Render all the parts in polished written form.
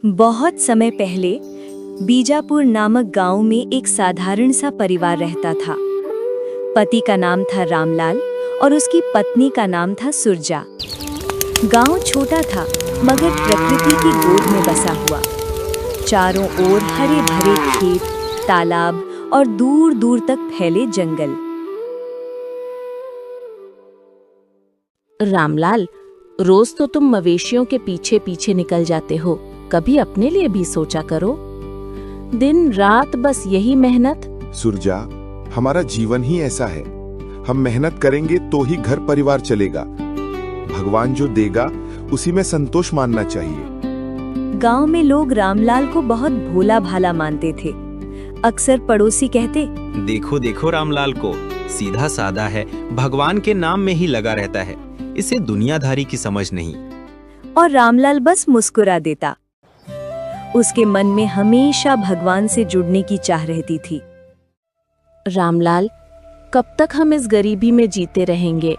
बहुत समय पहले बीजापुर नामक गांव में एक साधारण सा परिवार रहता था। पति का नाम था रामलाल और उसकी पत्नी का नाम था सुरजा। गांव छोटा था मगर प्रकृति की गोद में बसा हुआ। चारों ओर हरे भरे खेत, तालाब और दूर दूर तक फैले जंगल। रामलाल, रोज तो तुम मवेशियों के पीछे पीछे निकल जाते हो, कभी अपने लिए भी सोचा करो। दिन रात बस यही मेहनत। सुरजा, हमारा जीवन ही ऐसा है। हम मेहनत करेंगे तो ही घर परिवार चलेगा। भगवान जो देगा उसी में संतोष मानना चाहिए। गांव में लोग रामलाल को बहुत भोला भाला मानते थे। अक्सर पड़ोसी कहते, देखो देखो रामलाल को, सीधा साधा है, भगवान के नाम में ही लगा रहता है, इसे दुनियादारी की समझ नहीं। और रामलाल बस मुस्कुरा देता। उसके मन में हमेशा भगवान से जुड़ने की चाह रहती थी। रामलाल, कब तक हम इस गरीबी में जीते रहेंगे?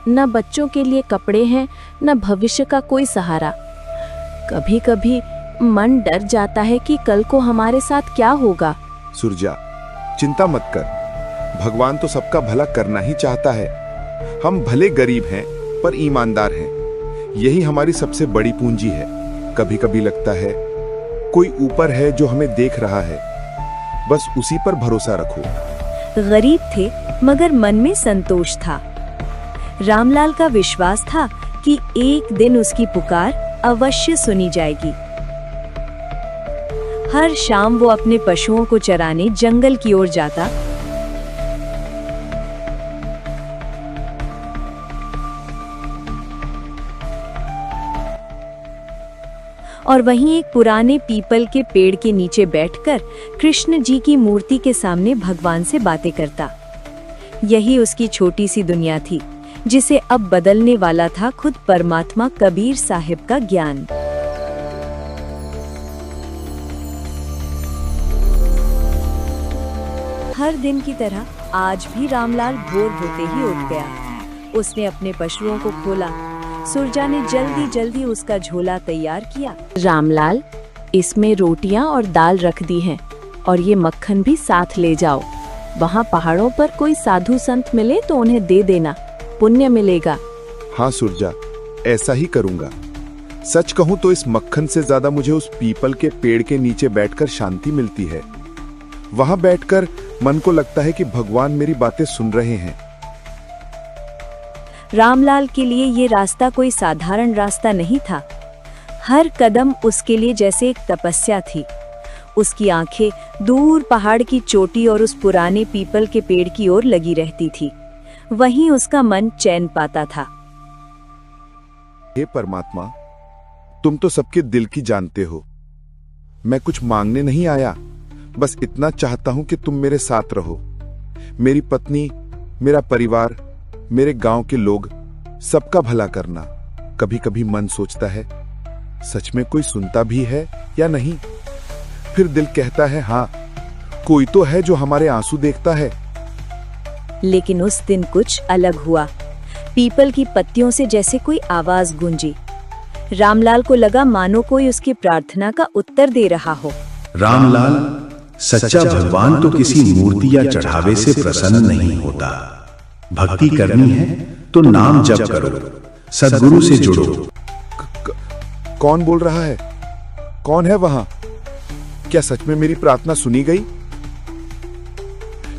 न बच्चों के लिए कपड़े हैं, न भविष्य का कोई सहारा। कभी कभी मन डर जाता है कि कल को हमारे साथ क्या होगा। सुरजा, चिंता मत कर, भगवान तो सबका भला करना ही चाहता है। हम भले गरीब हैं पर ईमानदार हैं, यही हमारी सबसे बड़ी पूंजी है। कभी कभी लगता है कोई ऊपर है जो हमें देख रहा है, बस उसी पर भरोसा रखो। गरीब थे मगर मन में संतोष था। रामलाल का विश्वास था कि एक दिन उसकी पुकार अवश्य सुनी जाएगी। हर शाम वो अपने पशुओं को चराने जंगल की ओर जाता। और वहीं एक पुराने पीपल के पेड़ के नीचे बैठकर कृष्ण जी की मूर्ति के सामने भगवान से बातें करता। यही उसकी छोटी सी दुनिया थी, जिसे अब बदलने वाला था खुद परमात्मा कबीर साहिब का ज्ञान। हर दिन की तरह आज भी रामलाल भोर होते ही उठ गया। उसने अपने पशुओं को खोला। सुरजा ने जल्दी जल्दी उसका झोला तैयार किया। रामलाल, इसमें रोटियां और दाल रख दी हैं, और ये मक्खन भी साथ ले जाओ। वहाँ पहाड़ों पर कोई साधु संत मिले तो उन्हें दे देना, पुण्य मिलेगा। हाँ सुरजा, ऐसा ही करूंगा। सच कहूं तो इस मक्खन से ज्यादा मुझे उस पीपल के पेड़ के नीचे बैठकर शांति मिलती है। वहां बैठकर मन को लगता है कि भगवान मेरी बातें सुन रहे हैं। रामलाल के लिए ये रास्ता कोई साधारण रास्ता नहीं था। हर कदम उसके लिए जैसे एक तपस्या थी। उसकी आंखें दूर पहाड़ की चोटी और उस पुराने पीपल के पेड़ की ओर लगी रहती थी। वहीं उसका मन चैन पाता था। हे परमात्मा, तुम तो सबके दिल की जानते हो। मैं कुछ मांगने नहीं आया, बस इतना चाहता हूं कि तुम मेरे साथ रहो। मेरी पत्नी, मेरा परिवार, मेरे गांव के लोग, सबका भला करना। कभी कभी मन सोचता है सच में कोई सुनता भी है या नहीं। फिर दिल कहता है हाँ, कोई तो है जो हमारे आंसू देखता है। लेकिन उस दिन कुछ अलग हुआ। पीपल की पत्तियों से जैसे कोई आवाज गूंजी। रामलाल को लगा मानो कोई उसकी प्रार्थना का उत्तर दे रहा हो। रामलाल, सच्चा भगवान तो किसी मूर्ति या चढ़ावे से प्रसन्न नहीं होता। भक्ति करनी है तो नाम जप करो, सद्गुरु से जुड़ो। कौन बोल रहा है? कौन है वहां? क्या सच में मेरी प्रार्थना सुनी गई?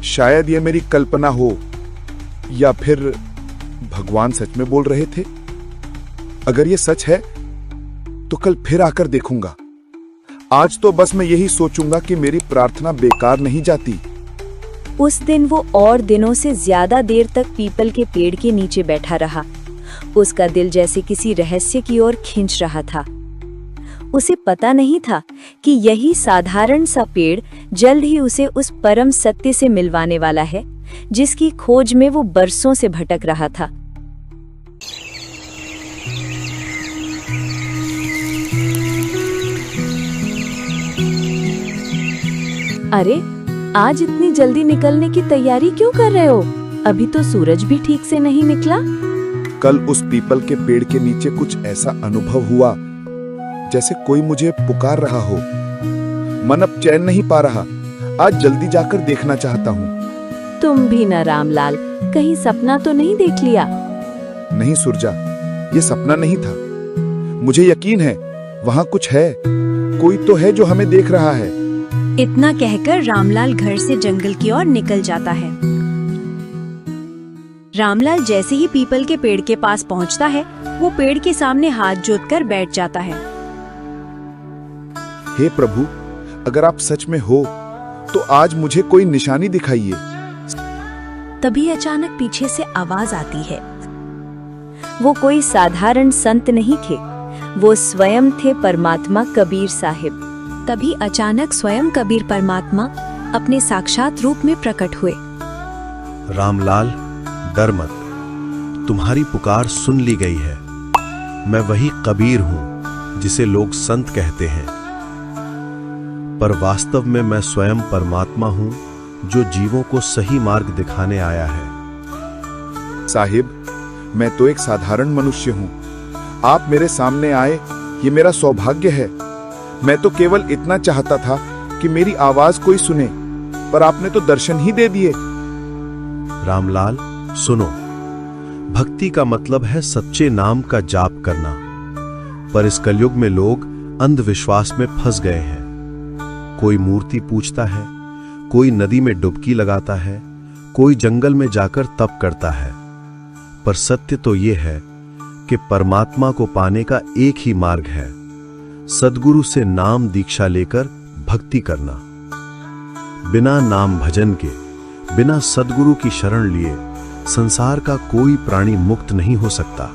शायद यह मेरी कल्पना हो, या फिर भगवान सच में बोल रहे थे। अगर यह सच है तो कल फिर आकर देखूंगा। आज तो बस मैं यही सोचूंगा कि मेरी प्रार्थना बेकार नहीं जाती। उस दिन वो और दिनों से ज्यादा देर तक पीपल के पेड़ के नीचे बैठा रहा। उसका दिल जैसे किसी रहस्य की ओर खींच रहा था। उसे पता नहीं था कि यही साधारण सा पेड़ जल्द ही उसे उस परम सत्य से मिलवाने वाला है, जिसकी खोज में वो बरसों से भटक रहा था। अरे, आज इतनी जल्दी निकलने की तैयारी क्यों कर रहे हो? अभी तो सूरज भी ठीक से नहीं निकला। कल उस पीपल के पेड़ के नीचे कुछ ऐसा अनुभव हुआ जैसे कोई मुझे पुकार रहा हो। मन अब चैन नहीं पा रहा। आज जल्दी जाकर देखना चाहता हूँ। तुम भी न रामलाल, कहीं सपना तो नहीं देख लिया? नहीं सुरजा, ये सपना नहीं था। मुझे यकीन है वहां कुछ है, कोई तो है जो हमें देख रहा है। इतना कहकर रामलाल घर से जंगल की ओर निकल जाता है। रामलाल जैसे ही पीपल के पेड़ के पास पहुंचता है, वो पेड़ के सामने हाथ जोतकर बैठ जाता है। हे प्रभु, अगर आप सच में हो तो आज मुझे कोई निशानी दिखाइए। तभी अचानक पीछे से आवाज आती है। वो कोई साधारण संत नहीं थे, वो स्वयं थे परमात्मा कबीर साहिब। तभी अचानक स्वयं कबीर परमात्मा अपने साक्षात रूप में प्रकट हुए। रामलाल, डर मत, तुम्हारी पुकार सुन ली गई है। मैं वही कबीर हूं जिसे लोग संत कहते हैं, पर वास्तव में मैं स्वयं परमात्मा हूं जो जीवों को सही मार्ग दिखाने आया है। साहिब, मैं तो एक साधारण मनुष्य हूँ। आप मेरे सामने आए, ये मेरा सौभाग्य है। मैं तो केवल इतना चाहता था कि मेरी आवाज कोई सुने, पर आपने तो दर्शन ही दे दिए। रामलाल, सुनो, भक्ति का मतलब है सच्चे नाम का जाप करना, पर इस कलयुग में लोग अंधविश्वास में फंस गए हैं। कोई मूर्ति पूजता है, कोई नदी में डुबकी लगाता है, कोई जंगल में जाकर तप करता है, पर सत्य तो यह है कि परमात्मा को पाने का एक ही मार्ग है, सद्गुरु से नाम दीक्षा लेकर भक्ति करना। बिना नाम भजन के, बिना सद्गुरु की शरण लिए संसार का कोई प्राणी मुक्त नहीं हो सकता।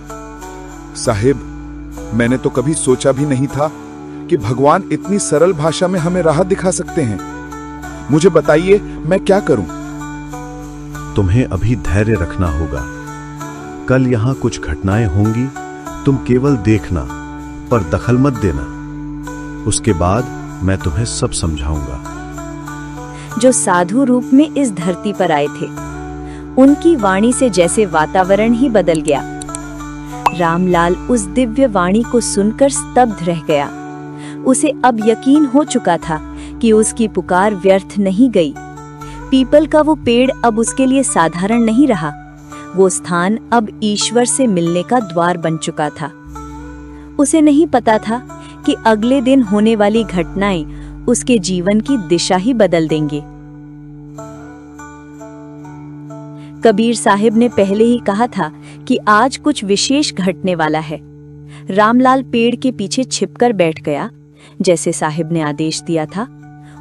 साहिब, मैंने तो कभी सोचा भी नहीं था कि भगवान इतनी सरल भाषा में हमें राह दिखा सकते हैं। मुझे बताइए, मैं क्या करूं? तुम्हें अभी धैर्य रखना होगा। कल यहां कुछ घटनाएं होंगी, तुम केवल देखना, पर दखल मत देना। उसके बाद मैं तुम्हें सब समझाऊंगा। जो साधु रूप में इस धरती पर आए थे, उनकी वाणी से जैसे वातावरण ही बदल गया। रामलाल उस दिव्य वाणी को सुनकर स्तब्ध रह गया। उसे अब यकीन हो चुका था कि उसकी पुकार व्यर्थ नहीं गई। पीपल का वो पेड़ अब उसके लिए साधारण नहीं रहा, वो स्थान अब ईश्वर से मिलने का द्वार बन चुका था। उसे नहीं पता था कि अगले दिन होने वाली घटनाएं उसके जीवन की दिशा ही बदल देंगे। कबीर साहिब ने पहले ही कहा था कि आज कुछ विशेष घटने वाला है। रामलाल पेड़ के पीछे छिपकर बैठ गया, जैसे साहिब ने आदेश दिया था।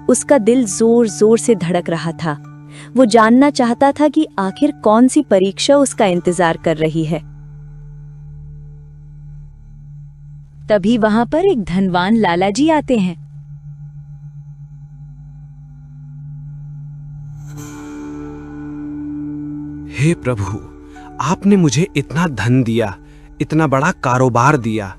उसका दिल जोर जोर से धड़क रहा था। वो जानना चाहता था कि आखिर कौन सी परीक्षा उसका इंतजार कर रही है। तभी वहां पर एक धनवान लाला जी आते हैं। हे प्रभु, आपने मुझे इतना धन दिया, इतना बड़ा कारोबार दिया,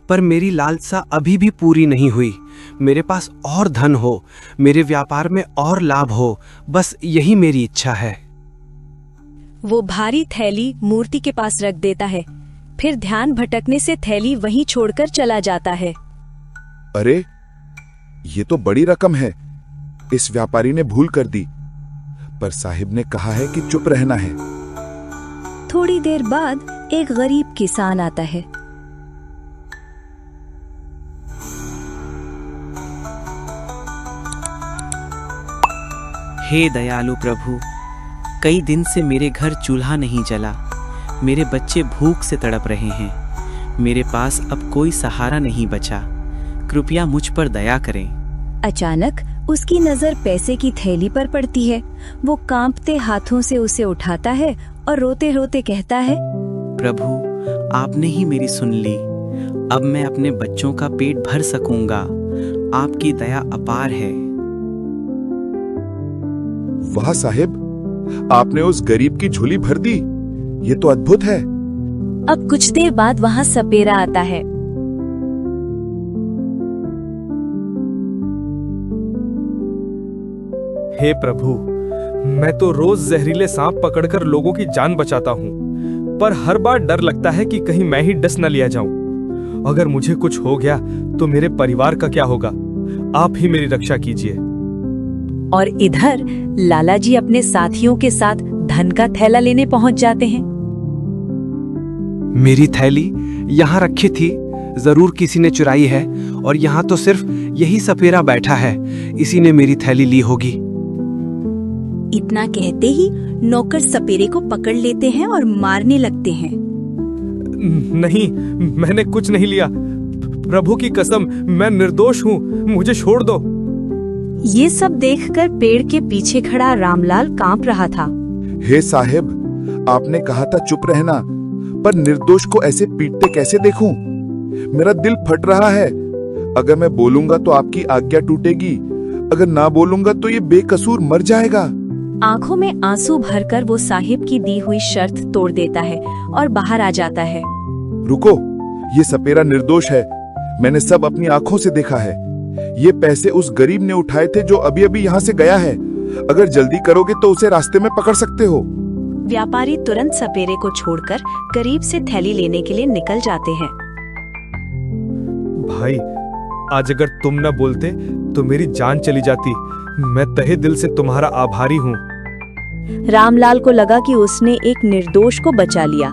पर मेरी लालसा अभी भी पूरी नहीं हुई। मेरे पास और धन हो, मेरे व्यापार में और लाभ हो, बस यही मेरी इच्छा है। वो भारी थैली मूर्ति के पास रख देता है, फिर ध्यान भटकने से थैली वहीं छोड़कर चला जाता है। अरे, ये तो बड़ी रकम है। इस व्यापारी ने भूल कर दी, पर साहिब ने कहा है कि चुप रहना है। थोड़ी देर बाद एक गरीब किसान आता है। हे दयालु प्रभु, कई दिन से मेरे घर चूल्हा नहीं जला, मेरे बच्चे भूख से तड़प रहे हैं, मेरे पास अब कोई सहारा नहीं बचा, कृपया मुझ पर दया करें। अचानक उसकी नजर पैसे की थैली पर पड़ती है। वो कांपते हाथों से उसे उठाता है और रोते रोते कहता है, प्रभु, आपने ही मेरी सुन ली। अब मैं अपने बच्चों का पेट भर सकूंगा। आपकी दया अपार है। वाह साहिब, आपने उस गरीब की झोली भर दी। ये तो अद्भुत है। अब कुछ देर बाद वहाँ सपेरा आता है। हे प्रभु, मैं तो रोज जहरीले सांप पकड़कर लोगों की जान बचाता हूँ, पर हर बार डर लगता है कि कहीं मैं ही डस न लिया जाऊं। अगर मुझे कुछ हो गया तो मेरे परिवार का क्या होगा? आप ही मेरी रक्षा कीजिए। और इधर लाला जी अपने साथियों के साथ धन का थैला लेने पहुंच जाते हैं। मेरी थैली यहाँ रखी थी, जरूर किसी ने चुराई है, और यहाँ तो सिर्फ यही सपेरा बैठा है, इसी ने मेरी थैली ली होगी। इतना कहते ही नौकर सपेरे को पकड़ लेते हैं और मारने लगते हैं। नहीं, मैंने कुछ नहीं लिया। प्रभु की कसम, मैं निर्दोष हूँ, मुझे छोड़ दो। ये सब देखकर पेड़ के पीछे खड़ा रामलाल कांप रहा था। हे साहेब, आपने कहा था चुप रहना, पर निर्दोष को ऐसे पीटते कैसे देखूं? मेरा दिल फट रहा है। अगर मैं बोलूंगा तो आपकी आज्ञा टूटेगी, अगर ना बोलूंगा तो ये बेकसूर मर जाएगा। आंखों में आंसू भरकर वो साहिब की दी हुई शर्त तोड़ देता है और बाहर आ जाता है। रुको, ये सपेरा निर्दोष है, मैंने सब अपनी आंखों से देखा है। ये पैसे उस गरीब ने उठाए थे जो अभी अभी यहाँ से गया है। अगर जल्दी करोगे तो उसे रास्ते में पकड़ सकते हो। व्यापारी तुरंत सपेरे को छोड़कर गरीब से थैली लेने के लिए निकल जाते हैं। भाई, आज अगर तुम न बोलते तो मेरी जान चली जाती। मैं तहे दिल से तुम्हारा आभारी हूँ। रामलाल को लगा कि उसने एक निर्दोष को बचा लिया।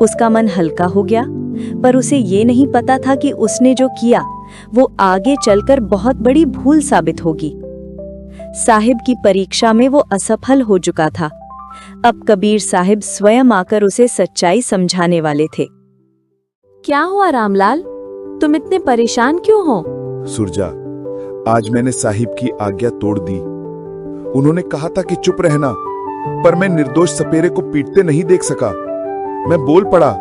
उसका मन हल्का हो गया, पर उसे ये नहीं पता था कि उसने जो किया वो आगे चलकर बहुत बड़ी भूल साबित होगी। साहिब की परीक्षा में वो असफल हो चुका था। अब कबीर साहिब स्वयं आकर उसे सच्चाई समझाने वाले थे। क्या हुआ रामलाल, तुम इतने परेशान क्यों हो? सुरजा, आज मैंने साहिब की आज्ञा तोड़ दी। उन्होंने कहा था कि चुप रहना, पर मैं निर्दोष सपेरे को पीटते नहीं देख सका। मैं बोल पड़ा।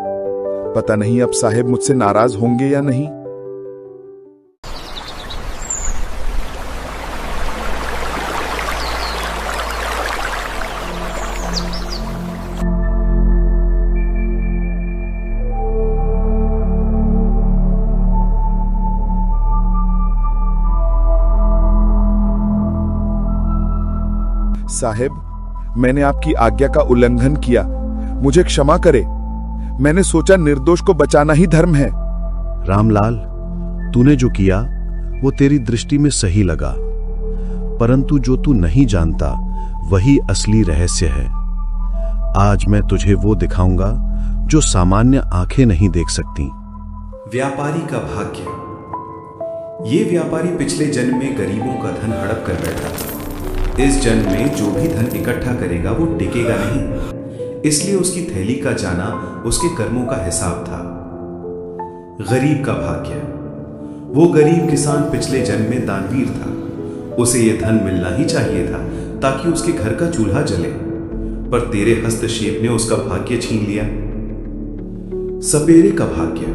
पता नहीं अब साहिब मुझसे नाराज होंगे या नहीं। साहेब, मैंने आपकी आज्ञा का उल्लंघन किया, मुझे क्षमा करे। मैंने सोचा निर्दोष को बचाना ही धर्म है। रामलाल, तूने जो किया वो तेरी दृष्टि में सही लगा, परंतु जो तू नहीं जानता वही असली रहस्य है। आज मैं तुझे वो दिखाऊंगा जो सामान्य आंखें नहीं देख सकती। व्यापारी का भाग्य। ये व्यापारी पिछले जन्म में गरीबों का धन हड़प कर बैठा था। इस जन्म में जो भी धन इकट्ठा करेगा वो टिकेगा नहीं, इसलिए उसकी थैली का जाना उसके कर्मों का हिसाब था। गरीब का भाग्य। वो गरीब किसान पिछले जन्म में दानवीर था। उसे ये धन मिलना ही चाहिए था ताकि उसके घर का चूल्हा जले, पर तेरे हस्तक्षेप ने उसका भाग्य छीन लिया। सपेरे का भाग्य।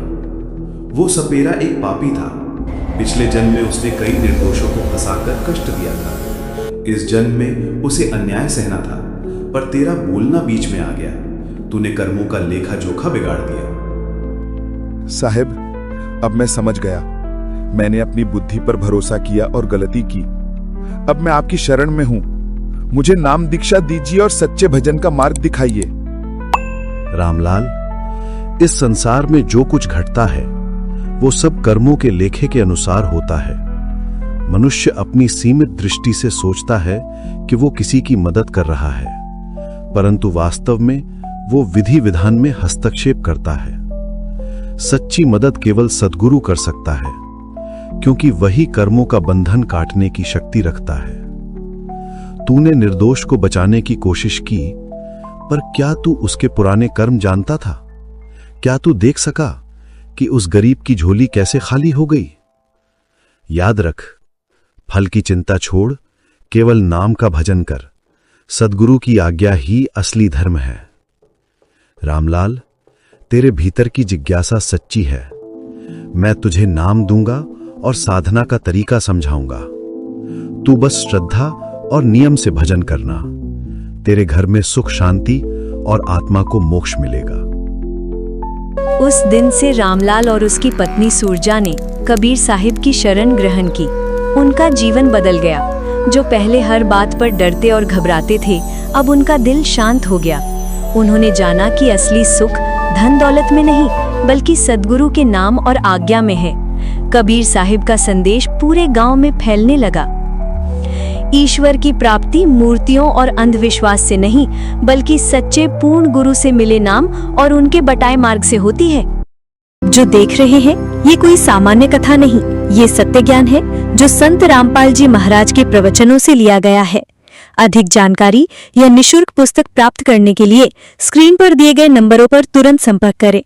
वो सपेरा एक पापी था। पिछले जन्म में उसने कई निर्दोषों को फंसाकर कष्ट दिया था। इस जन्म में उसे अन्याय सहना था, पर तेरा बोलना बीच में आ गया। तूने कर्मों का लेखा जोखा बिगाड़ दिया। साहिब, अब मैं समझ गया। मैंने अपनी बुद्धि पर भरोसा किया और गलती की। अब मैं आपकी शरण में हूं। मुझे नाम दीक्षा दीजिए और सच्चे भजन का मार्ग दिखाइए। रामलाल, इस संसार में जो कुछ घटता है वो सब कर्मों के लेखे के अनुसार होता है। मनुष्य अपनी सीमित दृष्टि से सोचता है कि वो किसी की मदद कर रहा है, परंतु वास्तव में वो विधि विधान में हस्तक्षेप करता है। सच्ची मदद केवल सद्गुरु कर सकता है, क्योंकि वही कर्मों का बंधन काटने की शक्ति रखता है। तूने निर्दोष को बचाने की कोशिश की, पर क्या तू उसके पुराने कर्म जानता था? क्या तू देख सका कि उस गरीब की झोली कैसे खाली हो गई? याद रख, फल की चिंता छोड़, केवल नाम का भजन कर। सद्गुरु की आज्ञा ही असली धर्म है। रामलाल, तेरे भीतर की जिज्ञासा सच्ची है। मैं तुझे नाम दूंगा और साधना का तरीका समझाऊंगा। तू बस श्रद्धा और नियम से भजन करना। तेरे घर में सुख शांति और आत्मा को मोक्ष मिलेगा। उस दिन से रामलाल और उसकी पत्नी सुरजा ने कबीर साहिब की शरण ग्रहण की। उनका जीवन बदल गया। जो पहले हर बात पर डरते और घबराते थे, अब उनका दिल शांत हो गया। उन्होंने जाना कि असली सुख धन दौलत में नहीं, बल्कि सद्गुरु के नाम और आज्ञा में है। कबीर साहिब का संदेश पूरे गांव में फैलने लगा। ईश्वर की प्राप्ति मूर्तियों और अंधविश्वास से नहीं, बल्कि सच्चे पूर्ण गुरु से मिले नाम और उनके बताए मार्ग से होती है। जो देख रहे हैं, ये कोई सामान्य कथा नहीं, ये सत्य ज्ञान है जो संत रामपाल जी महाराज के प्रवचनों से लिया गया है। अधिक जानकारी या निशुल्क पुस्तक प्राप्त करने के लिए स्क्रीन पर दिए गए नंबरों पर तुरंत संपर्क करें।